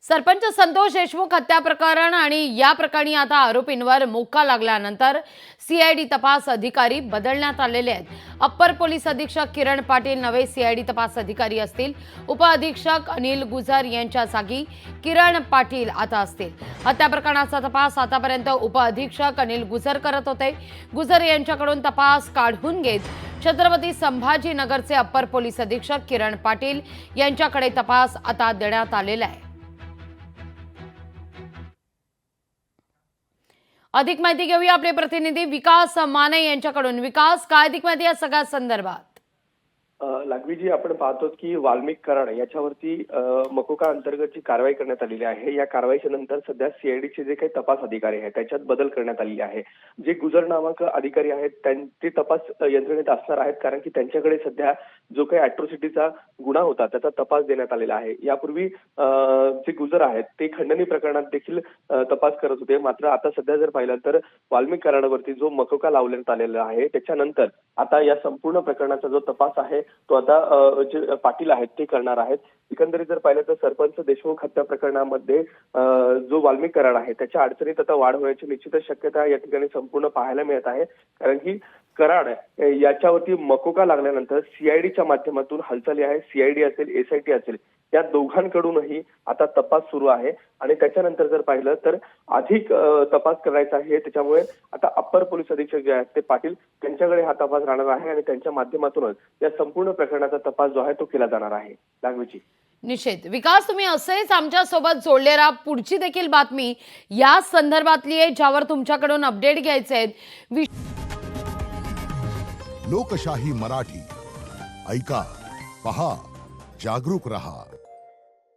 सरपंच संतोष देशमुख हत्या प्रकरण आणि या प्रकरणी आता आरोपींवर मोक्का लागल्यानंतर सीआयडी तपास अधिकारी बदलण्यात आलेले आहेत। अप्पर पोलीस अधीक्षक किरण पाटील नवे सीआयडी तपास अधिकारी असतील। उपअधीक्षक अनिल गुजर यांच्या जागी किरण पाटील आता असतील। हत्या प्रकरणाचा तपास आतापर्यंत उपअधीक्षक अनिल गुजर करत होते। गुजर यांच्याकडून तपास काढून घेत छत्रपती संभाजीनगरचे अप्पर पोलीस अधीक्षक किरण पाटील यांच्याकडे तपास आता देण्यात आलेला आहे। अधिक माहिती घेऊया आपले प्रतिनिधी विकास माने यांच्याकडून। विकास, काय अधिक माहिती या सगळ्या संदर्भात? लागवीजी, आपण पाहतो की वाल्मिक कराड याच्यावरती मकोका अंतर्गतची कारवाई करण्यात आलेली आहे। या कारवाईच्या नंतर सध्या सीआयडीचे जे काही तपास अधिकारी आहेत त्याच्यात बदल करण्यात आलेले आहे। जे गुजर नामक अधिकारी आहेत ते तपास यंत्रणेत असणार आहेत, कारण की त्यांच्याकडे सध्या जो काही अॅट्रॉसिटीचा गुन्हा होता त्याचा तपास देण्यात आलेला आहे। यापूर्वी जे गुजर आहेत ते खंडणी प्रकरणात देखील तपास करत होते, मात्र आता सध्या जर पाहिलं तर वाल्मिक कराडावरती जो मकोका लावण्यात आलेला आहे त्याच्यानंतर आता या संपूर्ण प्रकरणाचा जो तपास आहे तो आता जे पाटील आहेत ते करणार आहेत। एकंदरीत जर पाहिलं तर सरपंच देशमुख हत्या प्रकरणामध्ये जो वाल्मिक कराड आहे त्याच्या अडचणीत आता वाढ होण्याची निश्चितच शक्यता या ठिकाणी संपूर्ण पाहायला मिळत आहे, कारण की कराड याच्यावरती मकोका लागल्यानंतर सीआयडीच्या माध्यमातून हालचाली आहे। सीआयडी असेल, एसआयटी असेल, या दोघांकडूनही आता तपास सुरू आहे आणि त्याच्यानंतर जर पाहिलं तर अधिक तपास करायचा आहे। त्याच्यामुळे आता अप्पर पोलीस अधीक्षक जे आहेत ते पाटील त्यांच्याकडे हा तपास राहणार आहे आणि त्यांच्या माध्यमातूनच या संपूर्ण प्रकरणाचा तपास जो आहे तो केला जाणार आहे। लागवीची निश्चित विकास, तुम्ही असेच आमच्या सोबत जोडले राहा। पुढची देखील बातमी या संदर्भातली आहे ज्यावर तुमच्याकडून अपडेट घ्यायचे आहेत। लोकशाही मराठी ऐका, पहा, जागरूक रहा।